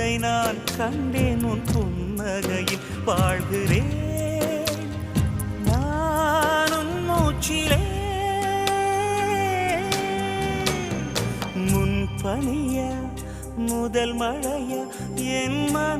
அதை நான் கண்டேன் உன் புன்னகையில் வாழ்கிறேன் நானும் மூச்சிலே முன் பனிய முதல் மழைய என் மன